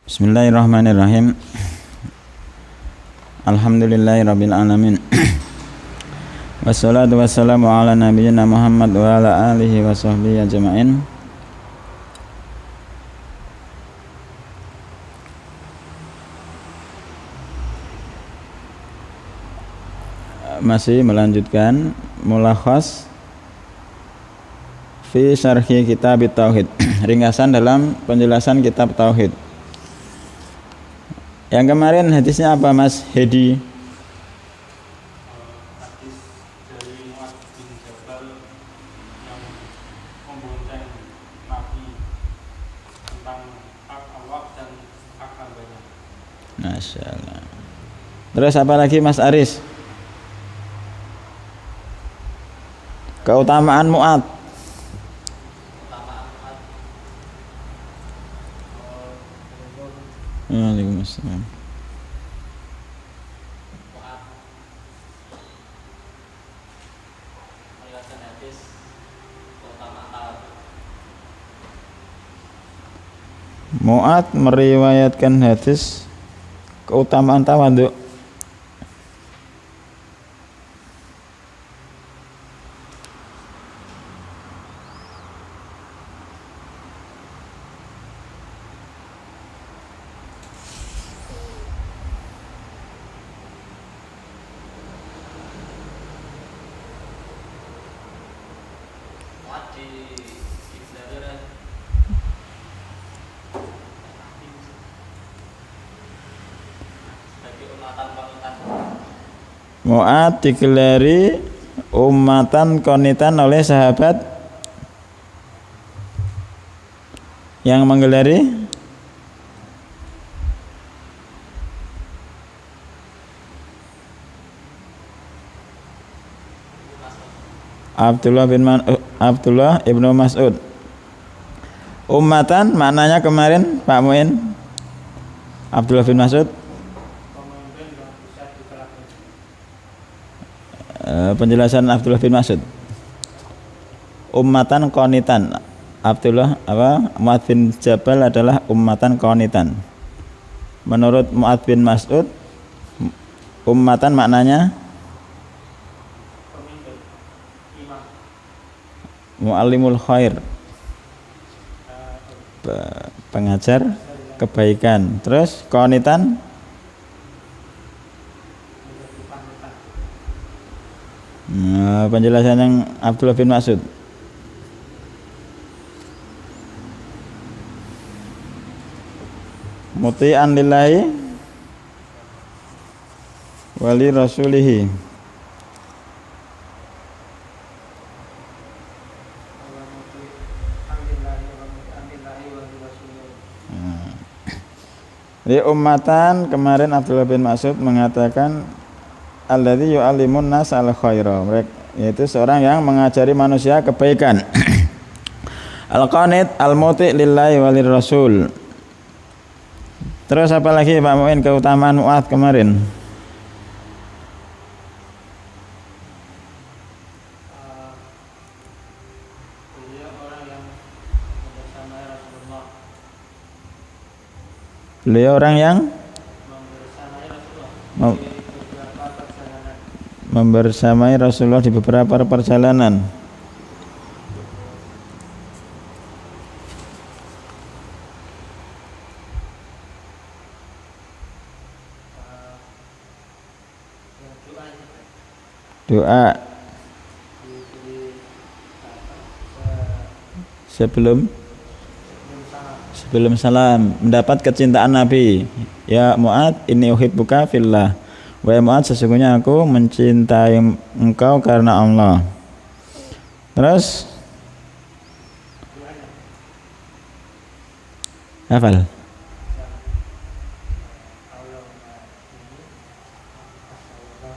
Bismillahirrahmanirrahim. Alhamdulillahirabbil alamin. Wassalatu wassalamu ala nabiyyina Muhammad wa ala alihi wa sahbihi ajma'in. Masih melanjutkan mulakhas fi syarhi kitab tauhid. Ringkasan dalam penjelasan kitab tauhid. Yang kemarin hadisnya apa Mas Hedi? Hadis dari Mu'adz bin Jabal yang membonceng Nabi tentang hak Allah dan hak hambanya. Masya Allah. Terus apa lagi Mas Aris? Keutamaan Mu'adz. Waalaikumsalam. Mu'adz meriwayatkan hadis keutamaan tawadhu. Mu'adz digelari ummatan qanitan oleh sahabat yang menggelari Abdullah ibnu Mas'ud. Ummatan maknanya kemarin Pak Muin Abdullah bin Mas'ud. Penjelasan Abdullah bin Mas'ud. Ummatan qanitan. Mu'adz bin Jabal adalah ummatan qanitan. Menurut Mu'adz bin Mas'ud, ummatan maknanya mu'allimul khair, pengajar kebaikan. Terus qanitan penjelasan yang Abdullah bin Mas'ud. Muti'an lillahi wali rasulihi. Jadi ummatan kemarin Abdullah bin Mas'ud mengatakan alladzi yu'allimun nas al khaira, yaitu seorang yang mengajari manusia kebaikan. Al-qanit al-muti' lillahi walir rasul. Terus apa lagi Pak Muin keutamaan Mu'adz kemarin? Beliau orang yang membersamai Rasulullah di beberapa perjalanan. Doa sebelum salam, mendapat kecintaan Nabi. Ya Mu'adz, inni uhibbuka fillah. Wahai Mu'adz, sesungguhnya aku mencintai engkau karena Allah. Terus hafal.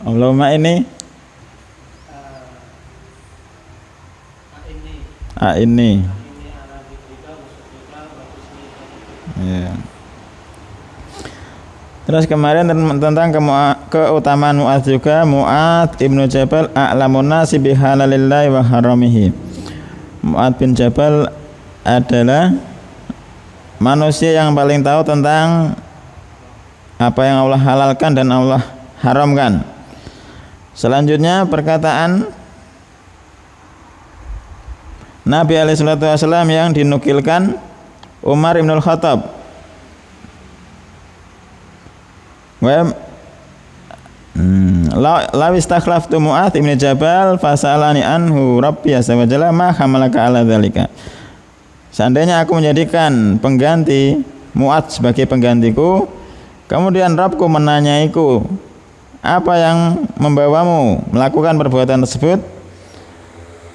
Allahumma ini ini ya. Terus kemarin tentang keutamaan Mu'adz juga. Mu'adz ibnu Jabal a'lamun nasi bihalalillahi wa haramihi. Mu'adz bin Jabal adalah manusia yang paling tahu tentang apa yang Allah halalkan dan Allah haramkan. Selanjutnya perkataan Nabi SAW yang dinukilkan Umar ibn al-Khattab. La istakhlaftu Mu'adz ibn Jabal fasalani anhu Rabbi azza wa jalla ma hamalaka ala dzalika. Seandainya aku menjadikan pengganti Mu'adz sebagai penggantiku, kemudian Rabbku menanyaiku, apa yang membawamu melakukan perbuatan tersebut?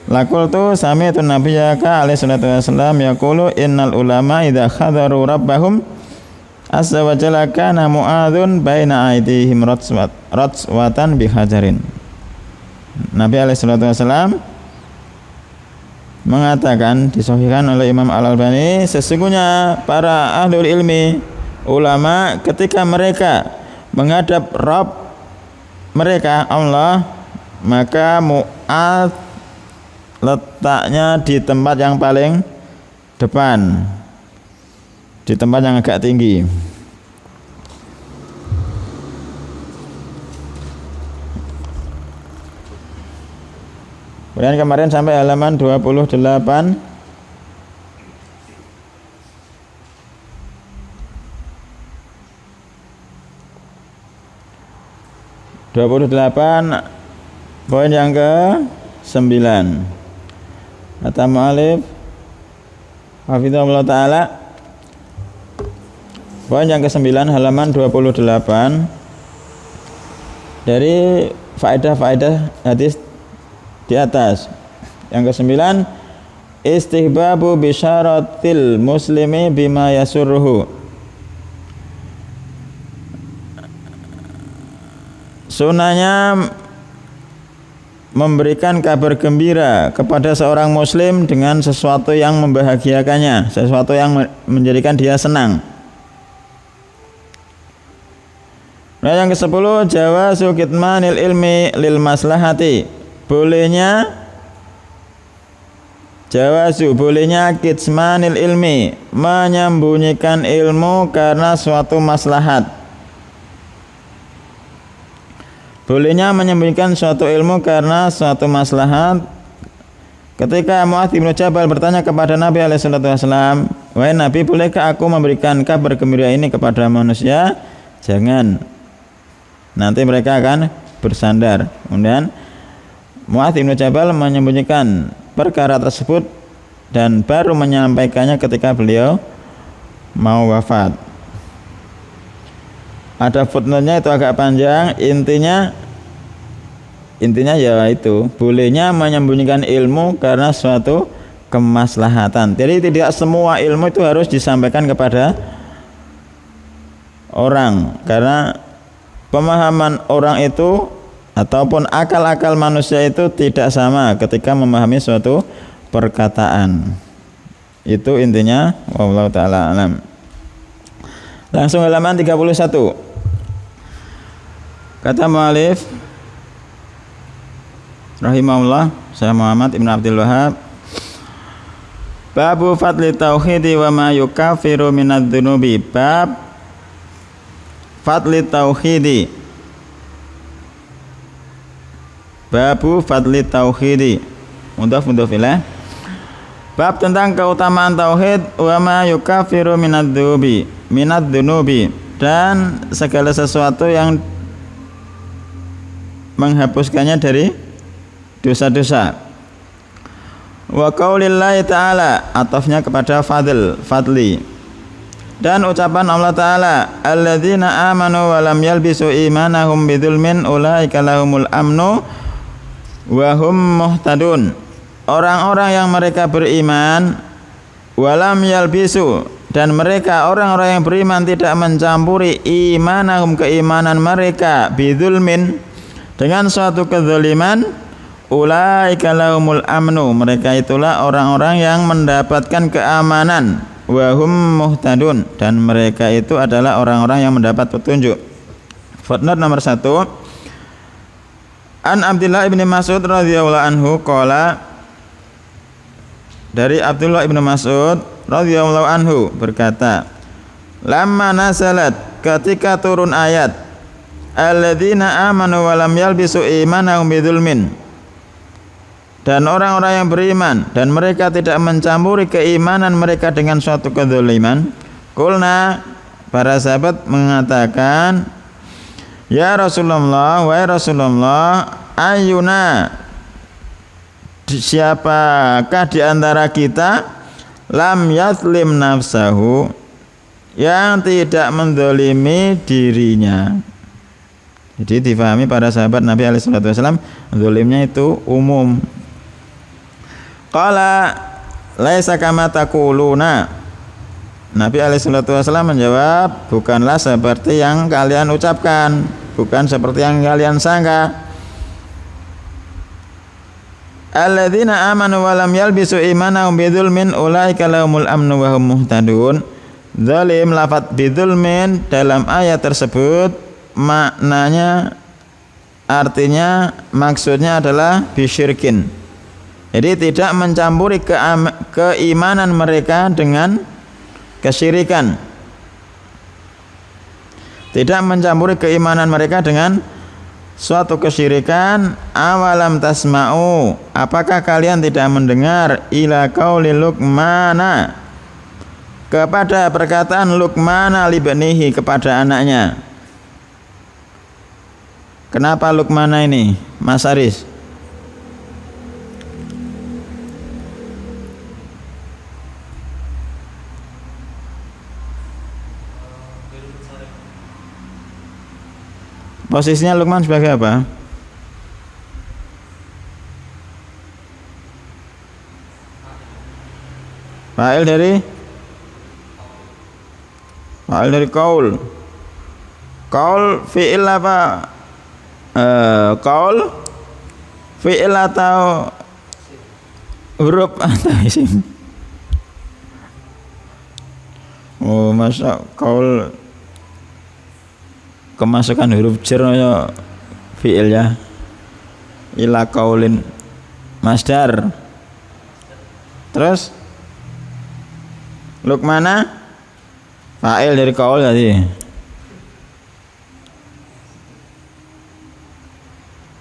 Laqultu sami'tu nabiyyaka alaihi salatu wasallam yaqulu innal ulama idza khadaru rabbahum azza wa jalla kana Mu'adzun baina aydihim ratswatan bihajarin. Nabi alaihi salatu wasallam mengatakan, disahihkan oleh Imam Al-Albani, sesungguhnya para ahlul ilmi, ulama, ketika mereka menghadap Rabb mereka Allah, maka Mu'adz letaknya di tempat yang paling depan, di tempat yang agak tinggi. Kemudian kemarin sampai halaman 28. Poin yang ke-9. Kata mu'alif hafizahullah ta'ala, poin yang ke-9 halaman 28, dari faedah-faedah hadis di atas. Yang ke-9, istihbabu bisyaratil muslimi bima yasurruhu. Sunahnya memberikan kabar gembira kepada seorang muslim dengan sesuatu yang membahagiakannya, sesuatu yang menjadikan dia senang. Nah, yang ke-10, jawazu kitmanil ilmi lil maslahati. Bolehnya kitmanil ilmi, menyembunyikan ilmu karena suatu maslahat. Bolehnya menyembunyikan suatu ilmu karena suatu maslahat. Ketika Mu'adz bin Jabal bertanya kepada Nabi SAW, wahai Nabi, bolehkah aku memberikan kabar gembira ini kepada manusia? Jangan, nanti mereka akan bersandar. Kemudian Mu'adz bin Jabal menyembunyikan perkara tersebut dan baru menyampaikannya ketika beliau mau wafat. Ada footnote-nya, itu agak panjang. Intinya ya itu, bolehnya menyembunyikan ilmu karena suatu kemaslahatan. Jadi tidak semua ilmu itu harus disampaikan kepada orang, karena pemahaman orang itu ataupun akal-akal manusia itu tidak sama ketika memahami suatu perkataan. Itu intinya, wallahu taala alam. Langsung halaman 31. Kata mu'alif rahimahullah, saya Muhammad Ibn Abdul Wahab, babu fadli tauhidi wa ma yukafiru minadz dzunubi. Bab fadli tauhidi, babu fadli tauhidi, mudhaf ilaih. Bab tentang keutamaan tauhid, wa ma yukafiru minadz dzunubi, dan segala sesuatu yang menghapuskannya dari dosa-dosa. Wa qaulillahi ta'ala, atafnya kepada fadli, dan ucapan Allah Ta'ala, alladzina amanu wa lam yalbisu imanahum bidzulmin ulaika lahumul amnu wa hum muhtadun. Orang-orang yang mereka beriman, walam yalbisu, dan mereka orang-orang yang beriman tidak mencampuri imanahum, keimanan mereka, bidzulmin, dengan suatu kezaliman, ulaika lahumul amnu, mereka itulah orang-orang yang mendapatkan keamanan, wa hum muhtadun, dan mereka itu adalah orang-orang yang mendapat petunjuk. Footnote nomor 1. An Abdullah ibn Mas'ud radhiyallahu anhu qala, dari Abdullah ibn Mas'ud radhiyallahu anhu berkata, lamma nazalat, ketika turun ayat alladzina amanu wa lam yalbisu imanahum bidzulmin, dan orang-orang yang beriman dan mereka tidak mencampuri keimanan mereka dengan suatu kezaliman. Qulna, para sahabat mengatakan, ya Rasulullah, wahai Rasulullah, ayyuna, siapakah di antara kita lam yazlim nafsahu, yang tidak mendolimi dirinya. Jadi difahami para sahabat Nabi SAW, dolimnya itu umum. Qala laisa kama taquluna, Nabi SAW menjawab, bukanlah seperti yang kalian ucapkan, bukan seperti yang kalian sangka. Alladzina amanu wa lam yalbisu imanahum bidzulmin ulaika lahumul amnu wa hum muhtadun. Zalim, lafaz bidzulmin dalam ayat tersebut maknanya, artinya, maksudnya adalah bisyirkin. Jadi tidak mencampuri keimanan mereka dengan kesyirikan. Tidak mencampuri keimanan mereka dengan suatu kesyirikan. Awalam tasma'u, apakah kalian tidak mendengar ila qauli Luqmana, kepada perkataan Luqmana libnihi, kepada anaknya. Kenapa Luqmana ini, Mas Aris? Posisinya Luqman sebagai apa? Fa'il dari qaul. Qaul fi'il apa? Qaul fi'il atau huruf atau isim? Oh, masa qaul kemasukan huruf jar ya fi'il ya. Ila qaulin masdar. Terus Luqmana fa'il dari qaul tadi.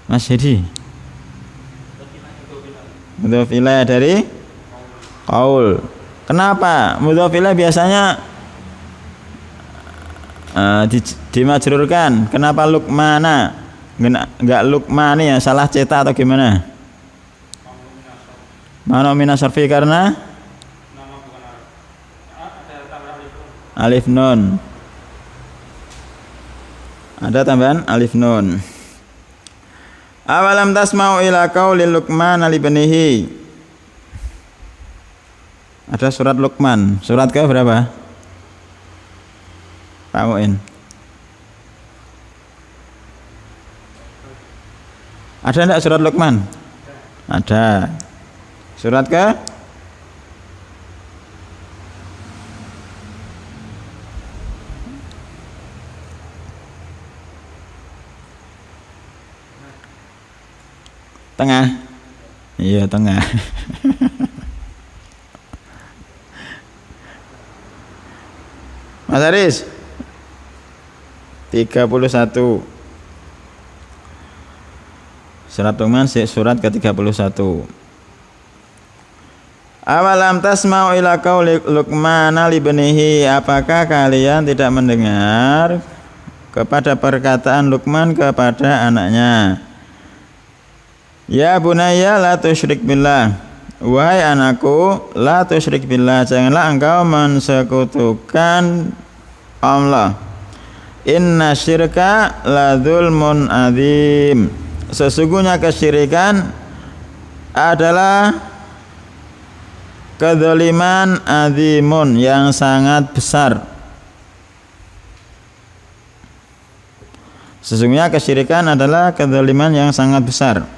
Mas Hedi, mudhof ilaih dari qaul. Kenapa mudhof ilaih biasanya dimajrurkan? Kenapa Luqmana enggak Luqmani ya? Salah cetak atau gimana? Mana minas sarfi, karena alif nun. Ada tambahan alif nun. Awalam tasma'u ila qauli Luqman libnihi. Ada surat Luqman. Surat ke berapa? Pak Muin. Ada enggak surat Luqman? Ada. Surat ke? Tengah. Iya, tengah. Mas Aris 31. Surat Luqman surat ke-31. Awalam tasma'u ila qauli Luqman libnihi, apakah kalian tidak mendengar kepada perkataan Luqman kepada anaknya? Ya bunayya la tusyrik billah, wahai anakku, la tusyrik billah, janganlah engkau mensekutukan Allah. Inna syirka la dzulmun adzim, sesungguhnya kesyirikan adalah kedzaliman azimun, yang sangat besar. Sesungguhnya kesyirikan adalah kedzaliman yang sangat besar.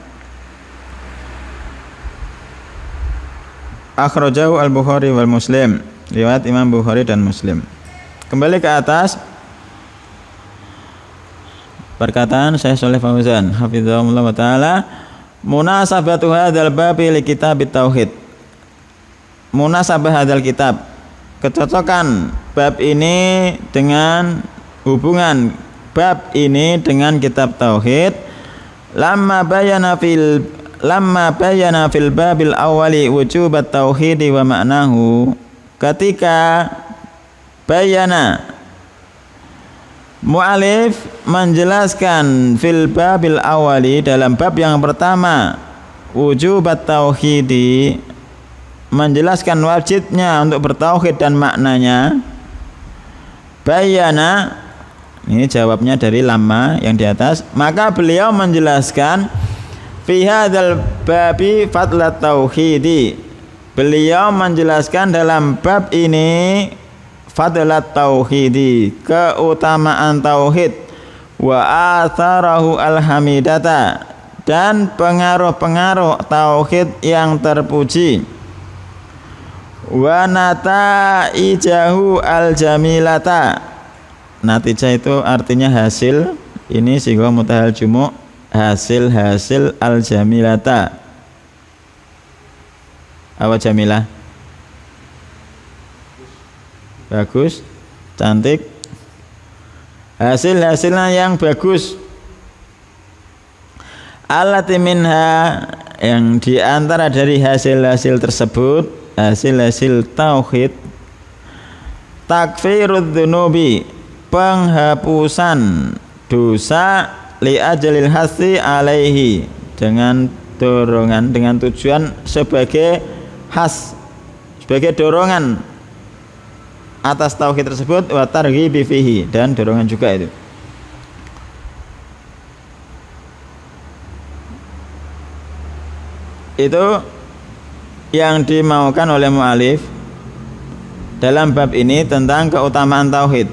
Akhrajahu al-Bukhari wal Muslim, riwayat Imam Bukhari dan Muslim. Kembali ke atas, perkataan Syekh Shalih Fauzan hafizahullah wa taala, munasabatu hadzal bab li kitab tauhid. Munasabah hadzal kitab, kecocokan bab ini dengan hubungan bab ini dengan kitab tauhid lamma bayana fil babil awali wujubat tauhid wa ma'nahu, ketika bayana mu'alif menjelaskan fil babil awali dalam bab yang pertama wujubat tauhidi, menjelaskan wajibnya untuk bertauhid dan maknanya. Bayana, ini jawabnya dari lama yang di atas, maka beliau menjelaskan fi hadzal babi fadlat tauhidi, beliau menjelaskan dalam bab ini fadlat tauhidi, keutamaan tauhid, wa atharahu alhamidata, dan pengaruh-pengaruh tauhid yang terpuji, wa nataijahu aljamilata, natijah itu artinya hasil, ini sigha mutahal jumu', hasil-hasil aljamilata. Apa jamilah? Bagus, cantik, hasil-hasilnya yang bagus. Allati minha, yang diantara dari hasil-hasil tersebut, hasil-hasil tauhid, takfirud dzunubi, penghapusan dosa, li ajalil hasi alaihi, dengan dorongan, dengan tujuan sebagai has, sebagai dorongan atas tauhid tersebut, wa targhibi fihi, dan dorongan juga itu. Itu yang dimaukan oleh mu'alif dalam bab ini tentang keutamaan tauhid.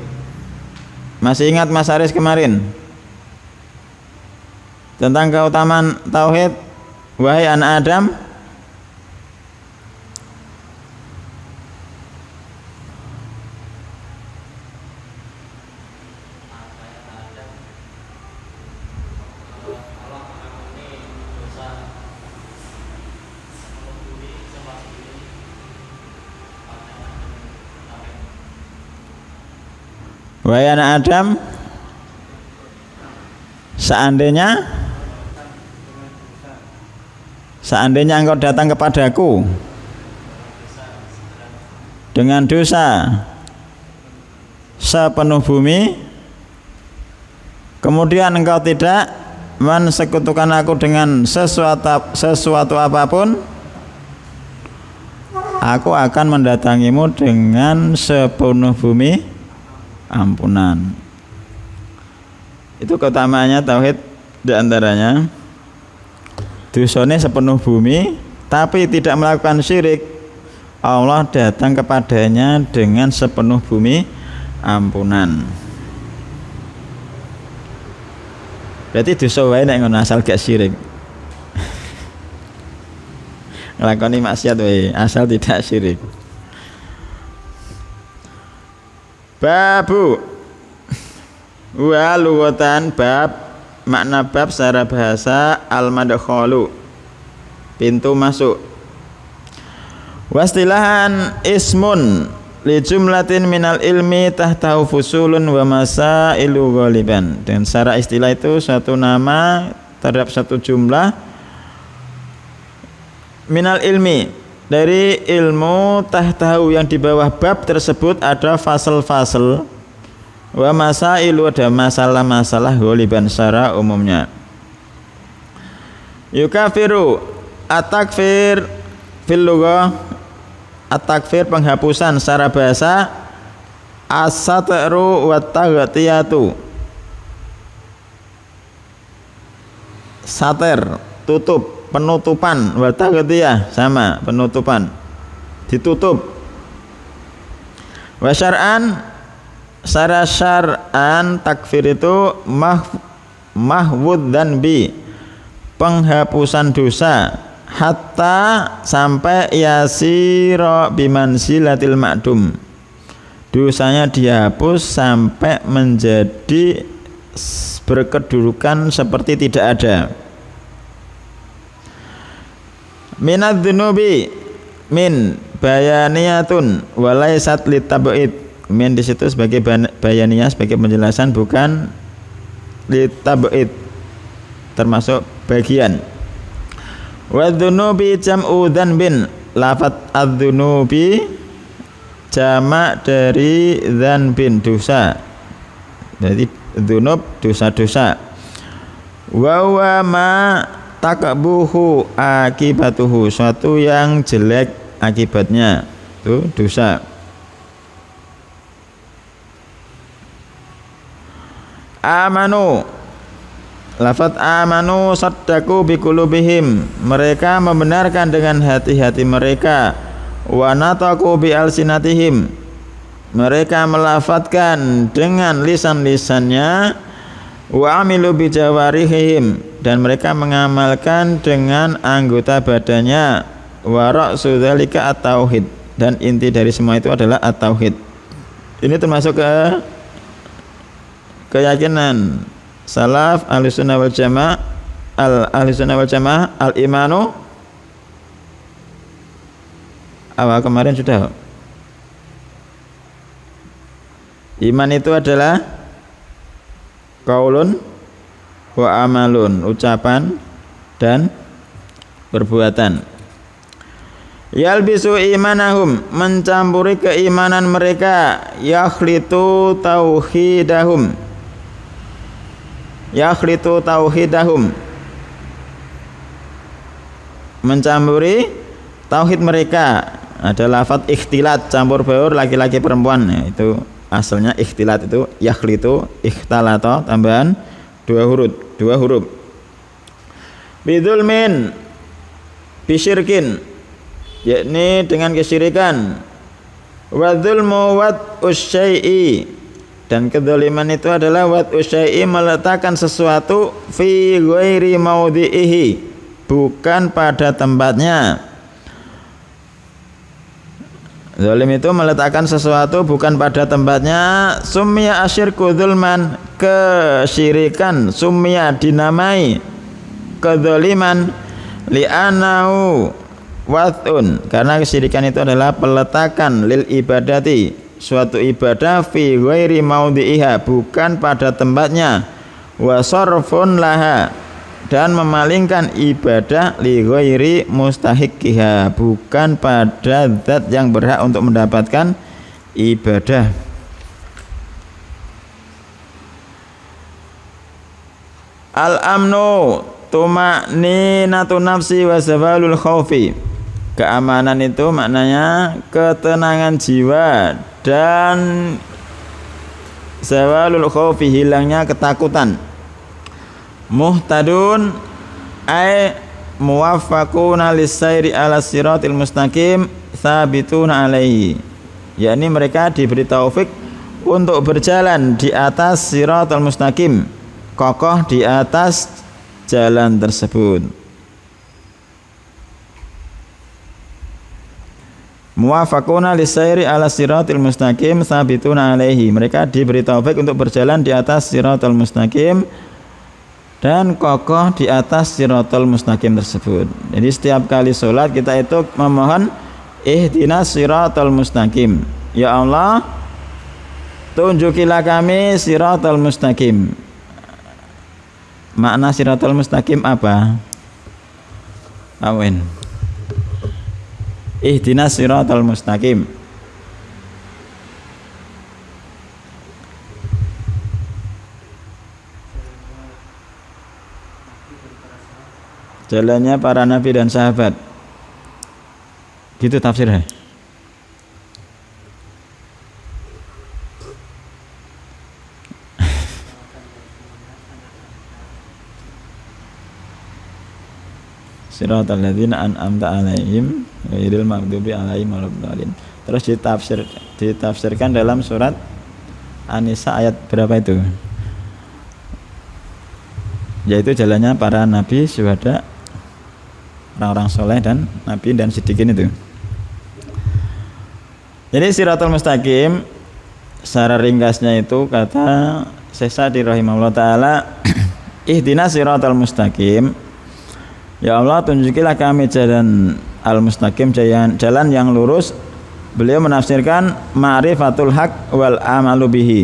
Masih ingat Mas Aris kemarin tentang keutamaan tauhid? Wahai anak Adam, wahai anak Adam, seandainya engkau datang kepadaku dengan dosa sepenuh bumi, kemudian engkau tidak mensekutukan aku dengan sesuatu apapun, aku akan mendatangimu dengan sepenuh bumi ampunan. Itu keutamaannya tauhid, diantaranya dosanya sepenuh bumi tapi tidak melakukan syirik, Allah datang kepadanya dengan sepenuh bumi ampunan. Berarti dosa wae nek ngono asal gak syirik. Nglakoni maksiat wae asal tidak syirik. Babu wa lughatan, bab, makna bab secara bahasa, al-madkhalu, pintu masuk. Wastilahan ismun li jumlatin minal ilmi tahtahu fusulun wa masailu ghaliban. Dan secara istilah itu suatu nama terhadap satu jumlah minal ilmi, dari ilmu, tahtahu yang di bawah bab tersebut ada fasal-fasal, wa masailu, ada masalah-masalah ghaliban secara umumnya. Yukafiru at-takfir fil lughah, at-takfir penghapusan secara bahasa, as-satru wa taghtiyatu, satir, tutup, penutupan, wa taghtiyah sama penutupan, ditutup. Wa syar'an, secara syar'an takfir itu mahwud dzanbi, penghapusan dosa, hatta sampai yasira bimanzilatil ma'dum, dosanya dihapus sampai menjadi berkedudukan seperti tidak ada. Minadz dzunubi, min bayaniyatun walaysat litab'id. Kemudian di situ sebagai bayaniyah, sebagai penjelasan, bukan litab'id, termasuk bagian. Wa dzunubi jam'u dzanbin. Lafaz adz-dzunubi jamak dari dzanbin, dosa. Jadi dzunub dosa-dosa. Wa huwa ma takbuhu akibatuhu, suatu yang jelek akibatnya, itu dosa. Amanu, lafaz amanu saddaku biqulubihim, mereka membenarkan dengan hati-hati mereka. Wa nataqu bi alsinatihim, mereka melafadzkan dengan lisan-lisannya. Wa amilu bi jawarihim, dan mereka mengamalkan dengan anggota badannya. Wa ra'su dzalika at-tauhid, dan inti dari semua itu adalah at-tauhid. Ini termasuk keyakinan salaf ahlussunnah wal jamaah, ahlussunnah wal jamaah, al-imanu awal kemarin sudah. Iman itu adalah qaulun wa amalun, ucapan dan perbuatan. Yalbisu imanahum, mencampuri keimanan mereka. Yakhlitu tauhidahum, yakhlitu tauhidahum, mencampuri tauhid mereka. Ada lafaz ikhtilat, campur baur laki-laki perempuan, ya, itu asalnya ikhtilat itu yakhlitu, ikhtalata, tambahan dua huruf. Bidzulmin, bisyirkin, yakni dengan kesyirikan. Wa dzulmu wat usyai'i, dan kedzaliman itu adalah wat usyai'i, meletakkan sesuatu fi ghairi maudhi'ihi, bukan pada tempatnya. Zalim itu meletakkan sesuatu bukan pada tempatnya. Summiya asyirku dzulman, kesyirikan. Summiya dinamai kedzaliman li'anahu wathun, karena kesyirikan itu adalah peletakan lil ibadati, suatu ibadah fi ghairi maudhi'iha, bukan pada tempatnya. Wa sarfun laha, dan memalingkan ibadah li ghairi mustahiqiha, bukan pada zat yang berhak untuk mendapatkan ibadah. Al-amnu tuma'ninatu nafsi wa zawalul khaufi, keamanan itu maknanya ketenangan jiwa dan zawalul khaufi, hilangnya ketakutan. Muhtadun ay muwaffaquna lis-sairi ala siratil mustaqim tsabituna alaihi, yakni mereka diberi taufik untuk berjalan di atas siratal mustaqim, kokoh di atas jalan tersebut. Muwaffaquna lis-sairi ala siratil mustaqim tsabituna alaihi, mereka diberi taufik untuk berjalan di atas siratal mustaqim dan kokoh di atas siratal mustaqim tersebut. Jadi setiap kali sholat kita itu memohon ihdinas siratal mustaqim, ya Allah tunjukilah kami siratal mustaqim. Makna siratal mustaqim apa? Awen. Ihdinas siratal mustaqim, jalannya para nabi dan sahabat. Gitu tafsirnya. Siratal ladzina an'amta 'alaihim ghairil maghdubi 'alaihim waladdallin. Terus ditafsirkan dalam surat An-Nisa ayat berapa itu? Yaitu jalannya para nabi, syuhada, orang-orang soleh dan nabi dan siddiqin itu. Jadi siratal mustaqim secara ringkasnya itu kata Syekh Sa'di rahimahullah taala, ihdinas siratal mustaqim, ya Allah tunjukilah kami jalan al-mustaqim, jalan yang lurus. Beliau menafsirkan ma'rifatul haq wal amalu bihi.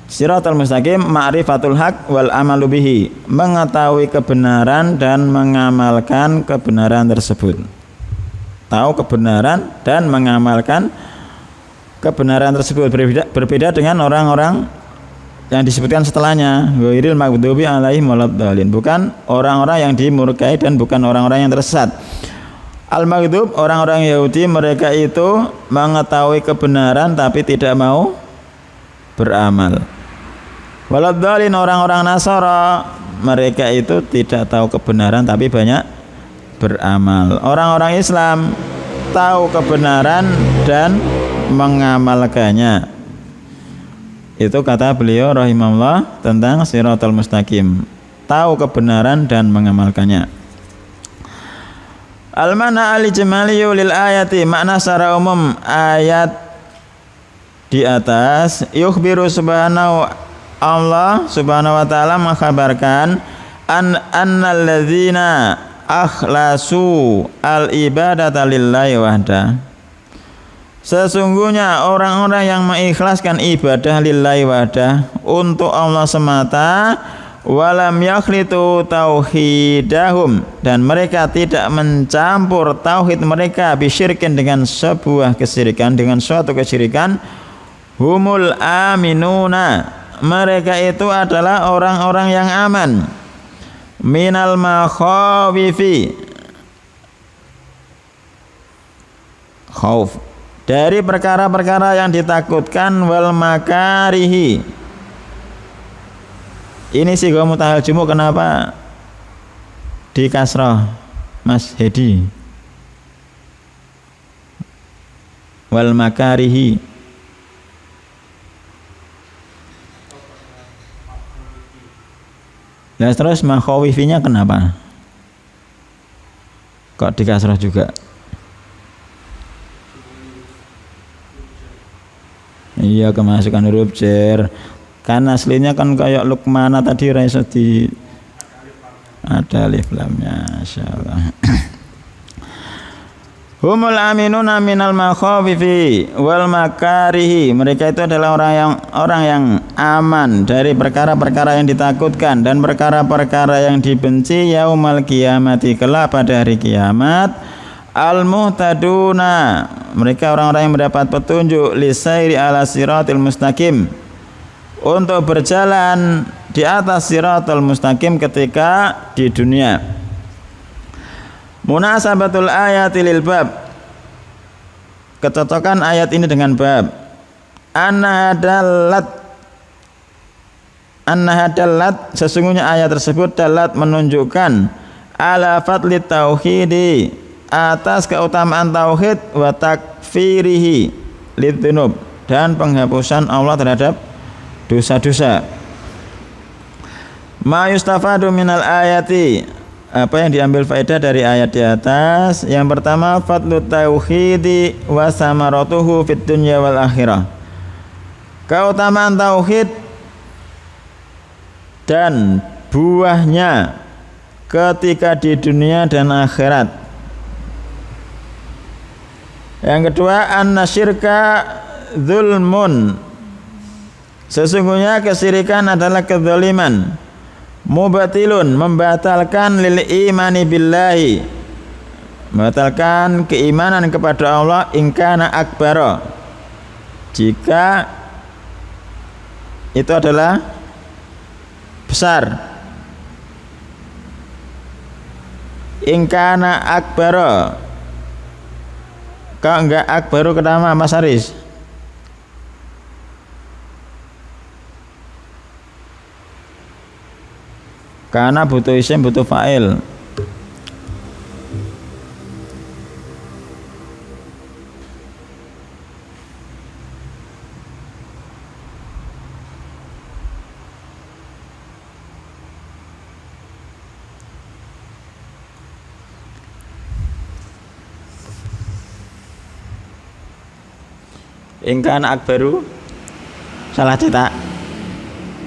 Siratal mustaqim ma'rifatul haq wal amalu bihi, mengetahui kebenaran dan mengamalkan kebenaran tersebut. Tahu kebenaran dan mengamalkan kebenaran tersebut. Berbeda dengan orang-orang yang disebutkan setelahnya, ghairil maghdubi alaihim waladdallin, bukan orang-orang yang dimurkai dan bukan orang-orang yang tersesat. Al-maghdub, orang-orang Yahudi, mereka itu mengetahui kebenaran tapi tidak mau beramal. Waladdallin, orang-orang Nasara, mereka itu tidak tahu kebenaran tapi banyak beramal. Orang-orang Islam tahu kebenaran dan mengamalkannya. Itu kata beliau rahimahullah tentang siratal mustaqim, tahu kebenaran dan mengamalkannya. Al-mana al-ijmaliyu lil ayati, makna secara umum ayat di atas. Yukhbiru subhanahu, Allah subhanahu wa ta'ala mengkhabarkan annal ladzina akhlasu al-ibadata lillahi wahda, sesungguhnya orang-orang yang mengikhlaskan ibadah lillahi wahda, untuk Allah semata, walam yakhlitu tauhidahum, dan mereka tidak mencampur tauhid mereka bisyirkin, dengan sebuah kesyirikan, dengan suatu kesyirikan. Humul aminuna, mereka itu adalah orang-orang yang aman. Minal makhawifi, khauf, dari perkara-perkara yang ditakutkan, wal makarihi. Ini sih gua mutahal jumu, kenapa di kasrah Mas Hedi? Wal makarihi. Nah, terus makhawifinya kenapa kok di kasrah juga? Iya, kemasukan huruf jar. Kan aslinya kan kayak Lukmana tadi, raiso di ada alif lamnya, insyaallah. Humul aminuna minal makhawifi wal makarihi, mereka itu adalah orang yang aman dari perkara-perkara yang ditakutkan dan perkara-perkara yang dibenci. Yaumal qiyamati, kelak pada hari kiamat. Al muhtaduna, mereka orang-orang yang mendapat petunjuk. Lisairi ala siratil mustaqim, untuk berjalan di atas siratal mustaqim ketika di dunia. Munasabatul ayati lil bab, kecocokan ayat ini dengan bab. Annaha dallat, sesungguhnya ayat tersebut dalat, menunjukkan ala fadli tauhidi, atas keutamaan tauhid, wa takfirihi lidzunub, dan penghapusan Allah terhadap dosa-dosa. Ma yustafadu minal ayati, apa yang diambil faedah dari ayat di atas? Yang pertama, fadlu tauhidi wa samaratuhu fid dunya wal akhirah, keutamaan tauhid dan buahnya ketika di dunia dan akhirat. Yang kedua, anna syirka zulmun, sesungguhnya kesyirikan adalah kezaliman. Mubatilun, membatalkan lil imani billahi, membatalkan keimanan kepada Allah. Ingkana akbara, jika itu adalah besar. Ingkana akbara, kalau enggak akbaru kenapa Mas Haris? Karena butuh isim, butuh fa'il. Ingkan akbaru, salah cetak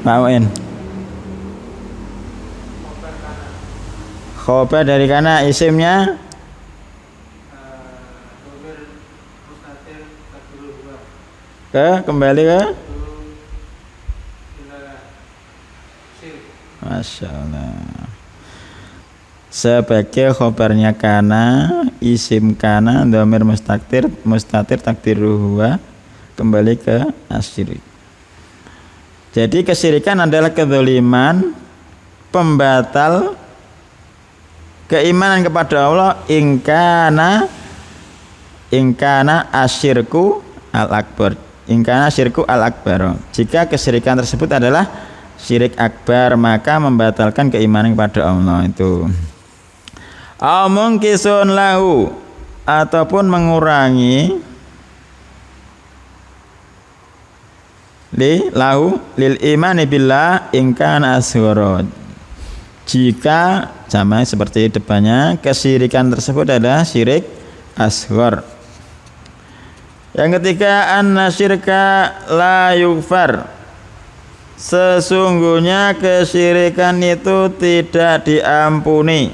Pak Wen. Khobar dari kana, isimnya kembali ke ila syirik. Masya Allah. Sebagai khobarnya kana, isim kana, dhamir mustatir takdiruhu huwa, kembali ke asyirik. Jadi kesyirikan adalah kezaliman pembatal keimanan kepada Allah ingkana asyirku al-akbar. Ingkana syirku al-akbar. Jika kesyirikan tersebut adalah syirik akbar, maka membatalkan keimanan kepada Allah itu. Mungkisun lahu, ataupun mengurangi lil imani billah ingkana asghara. Jika sama seperti depannya, kesyirikan tersebut adalah syirik asghar. Yang ketiga, anna syirka la yughfar. Sesungguhnya kesyirikan itu tidak diampuni.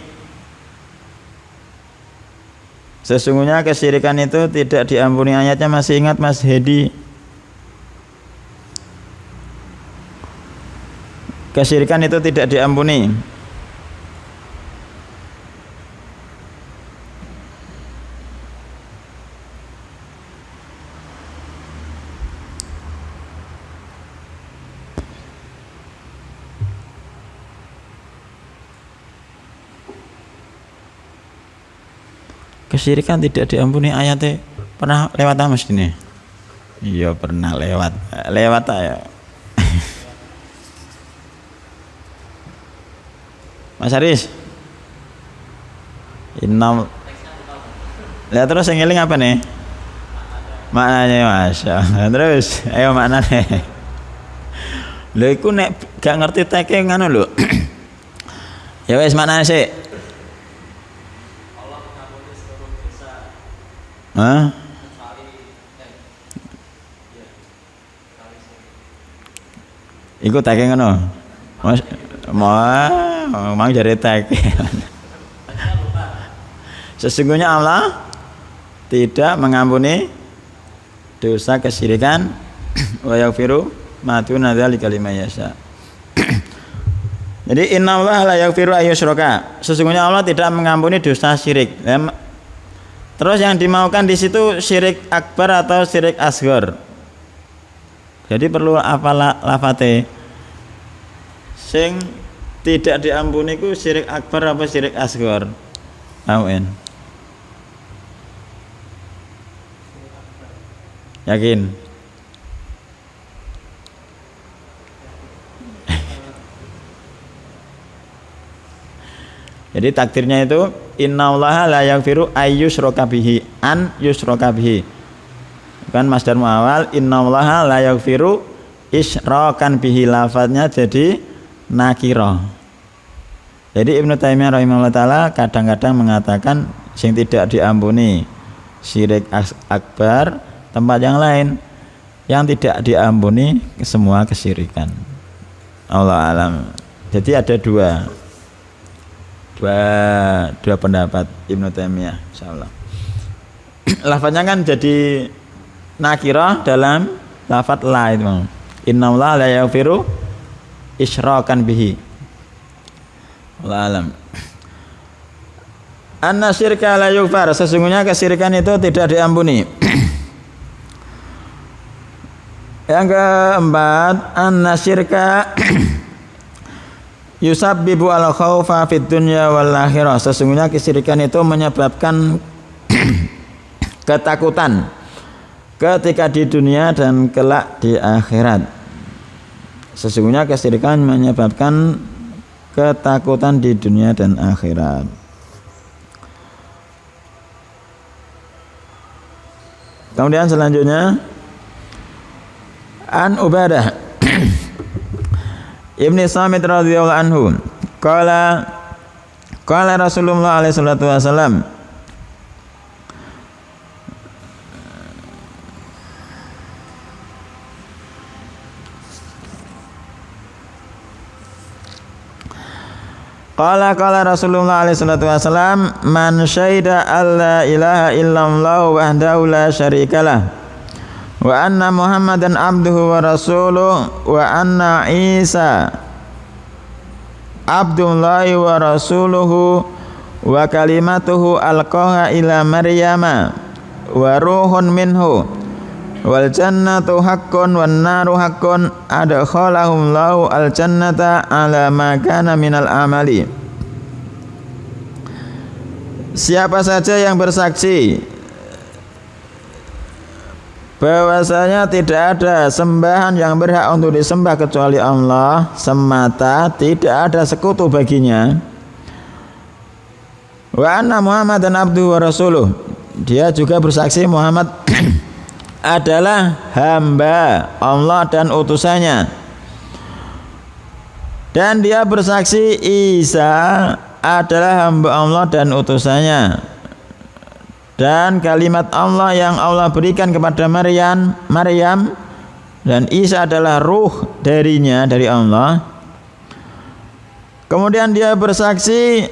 Sesungguhnya kesyirikan itu tidak diampuni. Ayatnya masih ingat Mas Hedi? Kesyirikan itu tidak diampuni. Kesyirikan tidak diampuni ayatnya pernah lewat Mas ini? Iya pernah lewat ya. Mas Aris, lihat terus yang ngiling apa nih? Maknanya Masya Allah. Terus, ayo maknanya. Lho iku nek gak ngerti teke ngono lho. Ya wis maknanya sih. Allah mengampuni seluruh dosa. Hah? Iku teke ngono. Mas mau jadi tag. Sesungguhnya Allah tidak mengampuni dosa kesyirikan wa yaghfiru ma duna dzalika liman yasha. Jadi innallaha la yaghfiru ayyusyraka. Sesungguhnya Allah tidak mengampuni dosa syirik. Terus yang dimaukan di situ syirik akbar atau syirik asghar. Jadi perlu apa lafate? Sing tidak diampuni ku syirik akbar apa syirik asghar? Awen. Yakin? Jadi takdirnya itu innallaha la yaghfiru ayyusyraka bihi an yusyraka bihi. Kan masdar muawwal innallaha la yaghfiru isyrakan bihi, lafadznya jadi nakirah. Jadi Ibnu Taimiyah rahimahullah taala kadang-kadang mengatakan sing tidak diampuni syirik akbar, tempat yang lain yang tidak diampuni semua kesyirikan. Allah alam. Jadi ada dua pendapat Ibnu Taimiyah insyaallah. Lafadznya kan jadi nakirah dalam lafadz la itu. Innallaha la yaghfiru isyrakan bihi. Allah alam. Anna syirka la yughfar, sesungguhnya kesyirikan itu tidak diampuni. Yang keempat, anna syirka yusabbibu al khaufa fid dunya wal akhirah, sesungguhnya kesyirikan itu menyebabkan ketakutan ketika di dunia dan kelak di akhirat. Sesungguhnya kesyirikan menyebabkan ketakutan di dunia dan akhirat. Kemudian selanjutnya An Ubadah Ibni Samit radhiyallahu anhu qala Rasulullah alaihi salatu wasallam Qala Rasulullah alaihi salatu wasallam man syahida alla ilaha illallah wahdahu la syarikalah wa anna Muhammadan abduhu wa rasuluh wa anna Isa abdullahi wa rasuluhu wa kalimatuhu alqaha ila Maryama wa ruhun minhu wal jannatu haqqun wan naru haqqun adkhalahum lahu al jannata ala ma kana minal amali. Siapa saja yang bersaksi bahwasanya tidak ada sembahan yang berhak untuk disembah kecuali Allah semata, tidak ada sekutu baginya, wa anna Muhammadan abduhu wa rasuluh, dia juga bersaksi Muhammad adalah hamba Allah dan utusannya, dan dia bersaksi Isa adalah hamba Allah dan utusannya, dan kalimat Allah yang Allah berikan kepada Maryam dan Isa adalah ruh darinya, dari Allah. Kemudian dia bersaksi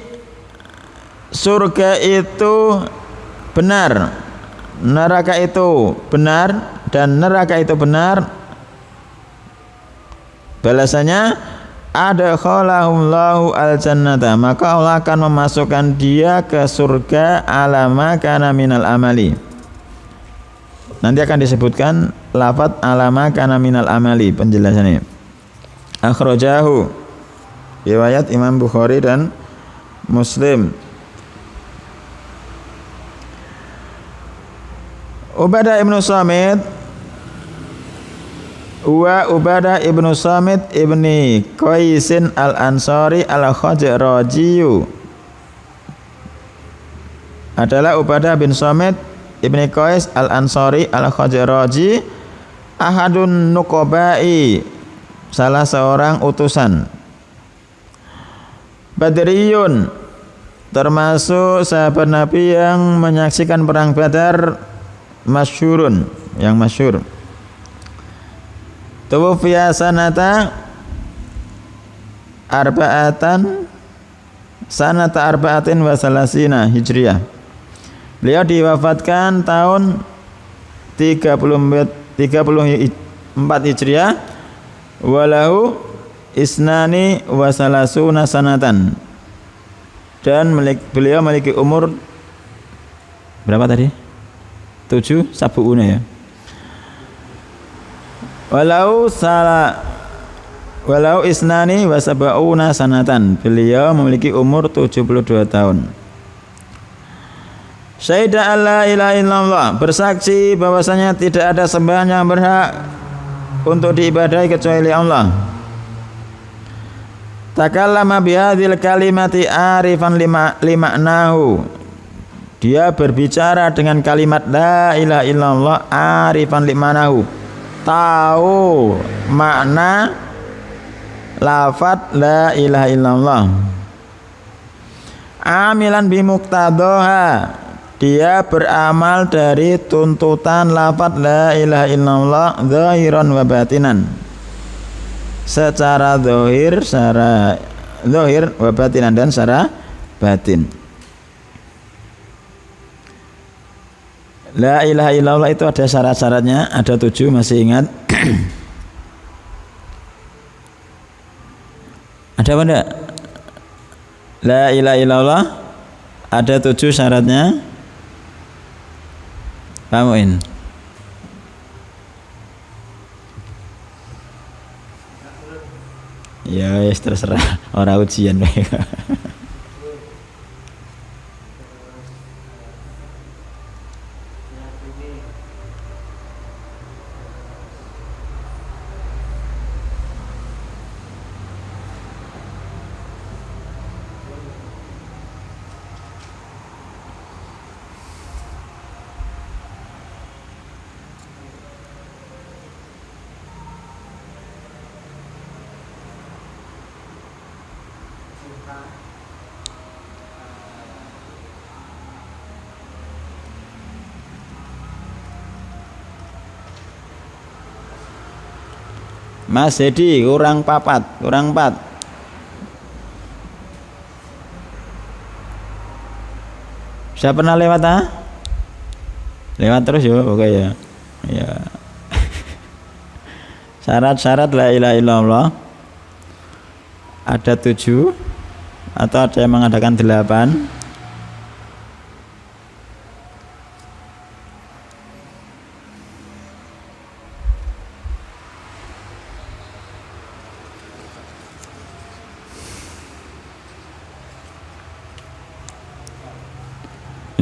surga itu benar, neraka itu benar, dan neraka itu benar. Balasannya adkhalahumullahu al-jannata, maka Allah akan memasukkan dia ke surga alama kana minal amali. Nanti akan disebutkan lafaz alama kana minal amali penjelasannya. Akhrajahu, riwayat Imam Bukhari dan Muslim. Ubadah ibnu Samit wa Ubadah ibnu Samit ibni Qaisin al-Ansari al-Khazrajiyu adalah Ubadah bin Samit ibni Qais al-Ansari al-Khazraji, ahadun nuqabai, salah seorang utusan, Badriyun, termasuk sahabat Nabi yang menyaksikan perang Badar, masyhurun, yang masyhur. Tuwfiya sanata arba'atin wa salasina hijriyah. Beliau diwafatkan tahun 34 hijriyah, walahu isnani wa salasuna sanatan, dan beliau memiliki umur berapa tadi? 7 sabuuna ya. Walau isnani wa sab'una sanatan, beliau memiliki umur 72 tahun. Syahida alla ilaha illallah, bersaksi bahwasanya tidak ada sembahan yang berhak untuk diibadahi kecuali Allah. Takallama bihadzal kalimati arifan limaknahu, dia berbicara dengan kalimat la ilaha illallah arifan limaknahu, tahu makna lafaz la ilaha illallah. Amilan bimuqtadaha, dia beramal dari tuntutan lafaz la ilaha illallah zahiran wa batinan, secara zahir, secara zahir, wa batinan, dan secara batin. La ilaha illallah itu ada syarat-syaratnya, ada 7, masih ingat? Ada apa enggak? La ilaha illallah ada 7 syaratnya. Pamuin. Ya, terserah, orang ujian baik. Mas Dedi kurang 4. Sudah pernah lewat Lewat terus ya, oke ya. Ya, Syarat-syarat la ilaha illallah ada 7 atau ada yang mengadakan 8.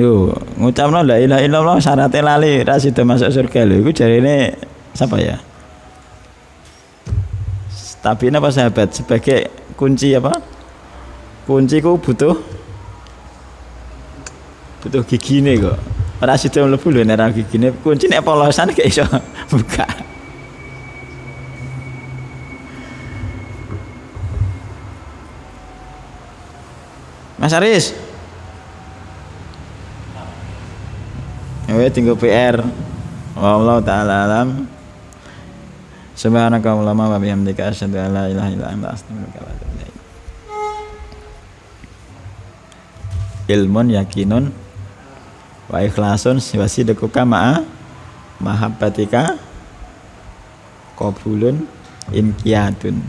Yo, ngucapno la ilaha illallah syaratnya lali ra sida masuk surga lho. Iku jarine siapa ya? Tapi apa sahabat sebagai kunci apa? Kunci ku butuh gigine kok. Ora sida mlebu lho nek ora gigine. Kunci nek polosan gak iso buka. Mas Aris. Tinggal PR. Wallahu taala alam. Subhanakallahumma wa bihamdika asyhadu an la ilaha illa anta astaghfiruka wa atubu ilaik. Ilmun yakinun wa ikhlasun wa sidquka ma'a mahabbatika qabulun inqiyadun.